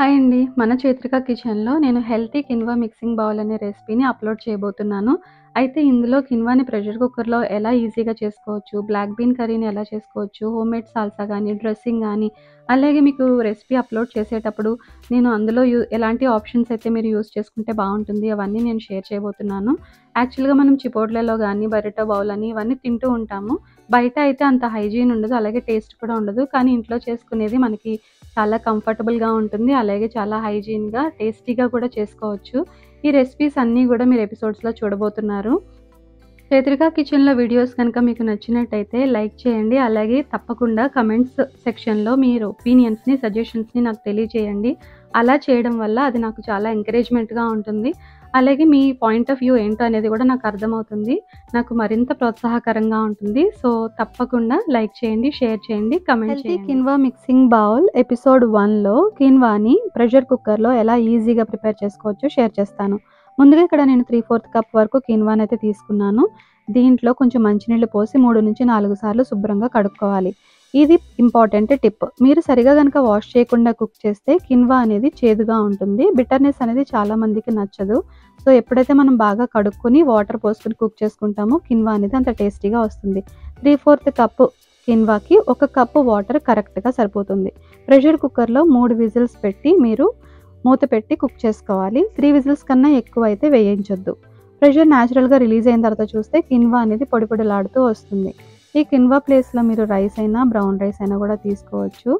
Hi అండి. మన చైత్రిక కిచెన్‌లో నేను హెల్తీ కిన్వా మిక్సింగ్ బౌల్ అనే రెసిపీని అప్‌లోడ్ చేయబోతున్నాను. అయితే ఇందులో కిన్వాని ప్రెషర్ కుక్కర్‌లో ఎలా ఈజీగా చేసుకోవచ్చు, బ్లాక్ బీన్ కర్రీని ఎలా చేసుకోవచ్చు, హోమ్‌మేడ్ సాల్సా గానీ, డ్రెస్సింగ్ గానీ, అలాగే మీకు రెసిపీ అప్‌లోడ్ చేసేటప్పుడు నేను అందులో ఎలాంటి ఆప్షన్స్ అయితే మీరు యూజ్ చేసుకుంటే బావుంటుంది, అవన్నీ నేను షేర్ చేయబోతున్నాను. యాక్చువల్‌గా మనం చిపోట్లేలో గానీ, బరిటో బౌల్ అని ఇవన్నీ తింటూ ఉంటాము. బయట అయితే అంత హైజీన్ ఉండదు. అలాగే టేస్ట్ కూడా ఉండదు. కానీ ఇంట్లో చేసుకునేది మనకి చాలా కంఫర్టబుల్‌గా ఉంటుంది. అలాగే చాలా హైజీన్‌గా, టేస్టీగా కూడా చేసుకోవచ్చు. ఈ రెసిపీస్ అన్నీ గూడా మీరు ఎపిసోడ్స్‌లో చూడబోతున్నారు. చైత్రిక కిచెన్‌లో వీడియోస్ కనుక మీకు నచ్చినట్టయితే లైక్ చేయండి. అలాగే తప్పకుండా కమెంట్స్ సెక్షన్‌లో మీరు ఒపీనియన్స్‌ని, సజెషన్స్‌ని నాకు తెలియజేయండి. అలా చేయడం వల్ల అది నాకు చాలా ఎంకరేజ్‌మెంట్‌గా ఉంటుంది. అలాగే మీ పాయింట్ ఆఫ్ వ్యూ ఏంటో అనేది కూడా నాకు అర్థమవుతుంది. నాకు మరింత ప్రోత్సాహకరంగా ఉంటుంది. సో, తప్పకుండా లైక్ చేయండి, షేర్ చేయండి, కమెంట్ చేయండి. Healthy quinoa mixing bowl episode 1లో కిన్వాని ప్రెషర్ కుక్కర్‌లో ఎలా ఈజీగా ప్రిపేర్ చేసుకోవచ్చో షేర్ చేస్తాను. ముందుగా ఇక్కడ నేను 3/4 కప్ వరకు కిన్వాని అయితే తీసుకున్నాను. దీంట్లో కొంచెం మంచినీళ్ళు పోసి 3-4 సార్లు శుభ్రంగా కడుక్కోవాలి. ఇది ఇంపార్టెంట్ టిప్. మీరు సరిగా గనక వాష్ చేయకుండా కుక్ చేస్తే కిన్వా అనేది చేదుగా ఉంటుంది. బిటర్‌నెస్ అనేది చాలా మందికి నచ్చదు. సో, ఎప్పుడైతే మనం బాగా కడుక్కొని వాటర్ పోసుకొని కుక్ చేసుకుంటామో కిన్వా అనేది అంత టేస్టీగా వస్తుంది. 3/4 కప్పు కిన్వాకి 1 కప్పు వాటర్ కరెక్ట్‌గా సరిపోతుంది. ప్రెషర్ కుక్కర్‌లో 3 విజిల్స్ పెట్టి మీరు మూత పెట్టి కుక్ చేసుకోవాలి. 3 విజిల్స్ కన్నా ఎక్కువ అయితే వేయించొద్దు. ప్రెషర్ న్యాచురల్‌గా రిలీజ్ అయిన తర్వాత చూస్తే కిన్వా అనేది పొడి పొడిలాడుతూ వస్తుంది. ఈ కిన్వా ప్లేస్‌లో మీరు రైస్ అయినా, బ్రౌన్ రైస్ అయినా కూడా తీసుకోవచ్చు.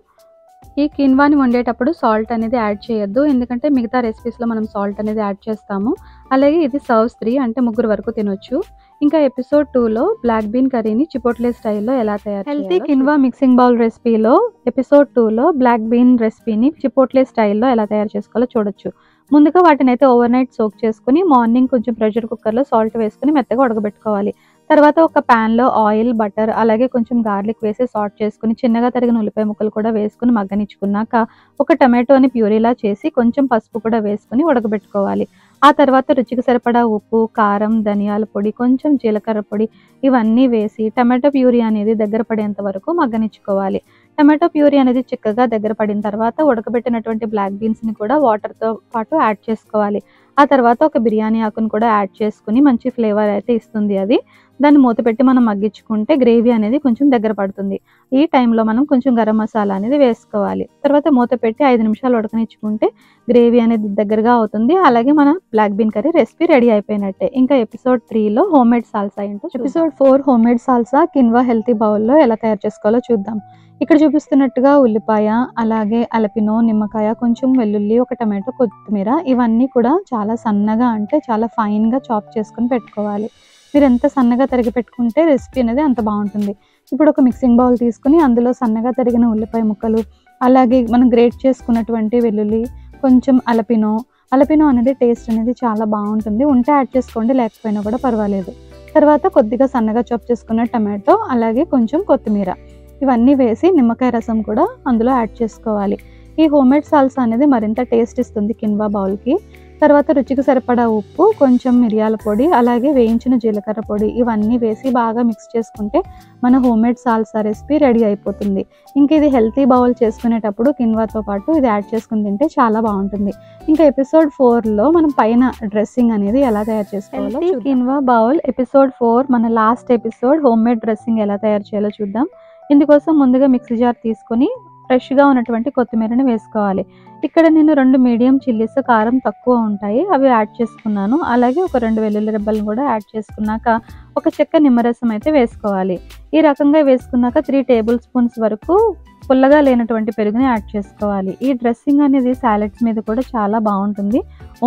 ఈ కిన్వాని వండేటప్పుడు సాల్ట్ అనేది యాడ్ చేయొద్దు. ఎందుకంటే మిగతా రెసిపీస్‌లో మనం సాల్ట్ అనేది యాడ్ చేస్తాము. అలాగే ఇది సర్వ్స్ 3 అంటే ముగ్గురు వరకు తినొచ్చు. ఇంకా ఎపిసోడ్ 2లో బ్లాక్ బీన్ కర్రీని చిపోట్లే స్టైల్‌లో ఎలా తయారు చేయాలో హెల్తీ కిన్వా మిక్సింగ్ బౌల్ రెసిపీలో ఎపిసోడ్ 2లో బ్లాక్ బీన్ రెసిపీని చిపోట్లే స్టైల్‌లో ఎలా తయారు చేసుకోవాలో చూడొచ్చు. ముందుగా వాటినైతే ఓవర్ నైట్ సోక్ చేసుకొని మార్నింగ్ కొంచెం ప్రెషర్ కుక్కర్‌లో సాల్ట్ వేసుకొని మెత్తగా ఉడకబెట్టుకోవాలి. తర్వాత ఒక ప్యాన్‌లో ఆయిల్, బటర్ అలాగే కొంచెం గార్లిక్ వేసి సాట్ చేసుకొని చిన్నగా తరిగిన ఉల్లిపాయ ముక్కలు కూడా వేసుకొని మగ్గనిచ్చుకున్నాక ఒక టమాటోని ప్యూరీలా చేసి కొంచెం పసుపు కూడా వేసుకొని ఉడకబెట్టుకోవాలి. ఆ తర్వాత రుచికి సరిపడా ఉప్పు, కారం, ధనియాల పొడి, కొంచెం జీలకర్ర పొడి ఇవన్నీ వేసి టమాటో ప్యూరీ అనేది దగ్గర పడేంత వరకు మగ్గనిచ్చుకోవాలి. టమాటో ప్యూరీ అనేది చిక్కగా దగ్గర పడిన తర్వాత ఉడకబెట్టినటువంటి బ్లాక్ బీన్స్‌ని కూడా వాటర్‌తో పాటు యాడ్ చేసుకోవాలి. ఆ తర్వాత ఒక బిర్యానీ ఆకును కూడా యాడ్ చేసుకొని మంచి ఫ్లేవర్ అయితే ఇస్తుంది అది. దాన్ని మూత పెట్టి మనం మగ్గించుకుంటే గ్రేవీ అనేది కొంచెం దగ్గర పడుతుంది. ఈ టైంలో మనం కొంచెం గరం మసాలా అనేది వేసుకోవాలి. తర్వాత మూత పెట్టి 5 నిమిషాలు ఉడకనిచ్చుకుంటే గ్రేవీ అనేది దగ్గరగా అవుతుంది. అలాగే మన black bean curry recipe ready అయిపోయినట్టే. ఇంకా ఎపిసోడ్ 3లో హోమ్‌మేడ్ సాల్సా ఏంటో చూద్దాం. Episode 4 homemade salsa quinoa healthy బౌల్‌లో ఎలా తయారు చేసుకోవాలో చూద్దాం. ఇక్కడ చూపిస్తున్నట్టుగా ఉల్లిపాయ, అలాగే అలపినో, నిమ్మకాయ, కొంచెం వెల్లుల్లి, ఒక టమాటో, కొత్తిమీర ఇవన్నీ కూడా చాలా సన్నగా అంటే చాలా ఫైన్‌గా చాప్ చేసుకొని పెట్టుకోవాలి. మీరు ఎంత సన్నగా తరిగి పెట్టుకుంటే రెసిపీ అనేది అంత బాగుంటుంది. ఇప్పుడు ఒక మిక్సింగ్ బౌల్ తీసుకుని అందులో సన్నగా తరిగిన ఉల్లిపాయ ముక్కలు, అలాగే మనం గ్రేట్ చేసుకున్నటువంటి వెల్లుల్లి, కొంచెం అలపినో అనేది టేస్ట్ అనేది చాలా బాగుంటుంది. ఉంటే యాడ్ చేసుకోండి, లేకపోయినా కూడా పర్వాలేదు. తర్వాత కొద్దిగా సన్నగా చాప్ చేసుకున్న టమాటో, అలాగే కొంచెం కొత్తిమీర ఇవన్నీ వేసి నిమ్మకాయ రసం కూడా అందులో యాడ్ చేసుకోవాలి. ఈ హోమ్మేడ్ సాల్సా అనేది మరింత టేస్ట్ ఇస్తుంది కిన్వా బౌల్‌కి. తర్వాత రుచికి సరిపడా ఉప్పు, కొంచెం మిరియాల పొడి, అలాగే వేయించిన జీలకర్ర పొడి ఇవన్నీ వేసి బాగా మిక్స్ చేసుకుంటే మన హోమ్మేడ్ సాల్సా రెసిపీ రెడీ అయిపోతుంది. ఇంక ఇది హెల్తీ బౌల్ చేసుకునేటప్పుడు కిన్వాతో పాటు ఇది యాడ్ చేసుకుని తింటే చాలా బాగుంటుంది. ఇంకా ఎపిసోడ్ 4లో మనం పైన డ్రెస్సింగ్ అనేది ఎలా తయారు చేసుకోవాలో చూద్దాం. కిన్వా బౌల్ ఎపిసోడ్ 4 మన లాస్ట్ ఎపిసోడ్ హోమ్మేడ్ డ్రెస్సింగ్ ఎలా తయారు చేయాలో చూద్దాం. ఇందుకోసం ముందుగా మిక్సీ జార్ తీసుకొని ఫ్రెష్‌గా ఉన్నటువంటి కొత్తిమీరని వేసుకోవాలి. ఇక్కడ నేను 2 మీడియం చిల్లీస్ కారం తక్కువ ఉంటాయి అవి యాడ్ చేసుకున్నాను. అలాగే ఒక 2 వెల్లుల్లి రెబ్బలను కూడా యాడ్ చేసుకున్నాక ఒక చెక్క నిమ్మరసం అయితే వేసుకోవాలి. ఈ రకంగా వేసుకున్నాక 3 టేబుల్ స్పూన్స్ వరకు పుల్లగా లేనటువంటి పెరుగుని యాడ్ చేసుకోవాలి. ఈ డ్రెస్సింగ్ అనేది సాలెడ్స్ మీద కూడా చాలా బాగుంటుంది.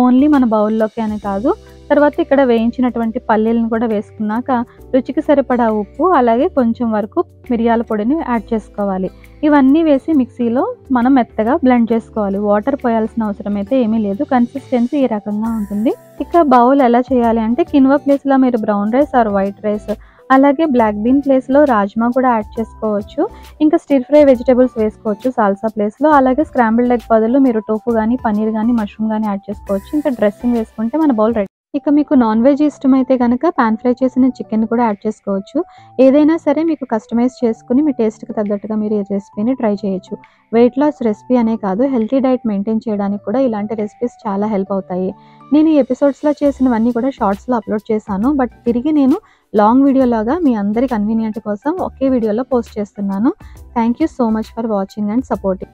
ఓన్లీ మన బౌల్లోకి అని కాదు. తర్వాత ఇక్కడ వేయించినటువంటి పల్లీలను కూడా వేసుకున్నాక రుచికి సరిపడా ఉప్పు, అలాగే కొంచెం వరకు మిరియాల పొడిని యాడ్ చేసుకోవాలి. ఇవన్నీ వేసి మిక్సీలో మనం మెత్తగా బ్లెండ్ చేసుకోవాలి. వాటర్ పోయాల్సిన అవసరం అయితే ఏమీ లేదు. కన్సిస్టెన్సీ ఈ రకంగా ఉంటుంది. ఇక బౌల్ ఎలా చేయాలి అంటే కిన్వా ప్లేస్లో మీరు brown rice or white rice, అలాగే బ్లాక్ బీన్ ప్లేస్లో రాజ్మా కూడా యాడ్ చేసుకోవచ్చు. ఇంకా స్టిర్ ఫ్రై వెజిటేబుల్స్ వేసుకోవచ్చు సాల్సా ప్లేస్లో. అలాగే స్క్రాంబుల్డ్ ఎగ్ బదులు మీరు టోఫు కానీ, పన్నీర్ కానీ, మష్రూమ్ కానీ యాడ్ చేసుకోవచ్చు. ఇంకా డ్రెస్సింగ్ వేసుకుంటే మన బౌల్ రెడీ. ఇక మీకు నాన్ వెజ్ ఇష్టమైతే గనక పాన్ ఫ్రై చేసిన చికెన్ కూడా యాడ్ చేసుకోవచ్చు. ఏదైనా సరే మీకు కస్టమైజ్ చేసుకొని మీ టేస్ట్‌కి తగ్గట్టుగా మీరు ఈ రెసిపీని ట్రై చేయొచ్చు. వెయిట్ లాస్ రెసిపీ అనే కాదు, హెల్తీ డైట్ మెయింటైన్ చేయడానికి కూడా ఇలాంటి రెసిపీస్ చాలా హెల్ప్ అవుతాయి. నేను ఈ ఎపిసోడ్స్‌లో చేసినవన్నీ కూడా షార్ట్స్‌లో అప్లోడ్ చేశాను. బట్ తిరిగి నేను లాంగ్ వీడియోలాగా మీ అందరి కన్వీనియంట్ కోసం ఒకే వీడియోలో పోస్ట్ చేస్తున్నాను. Thank you so much for watching and supporting.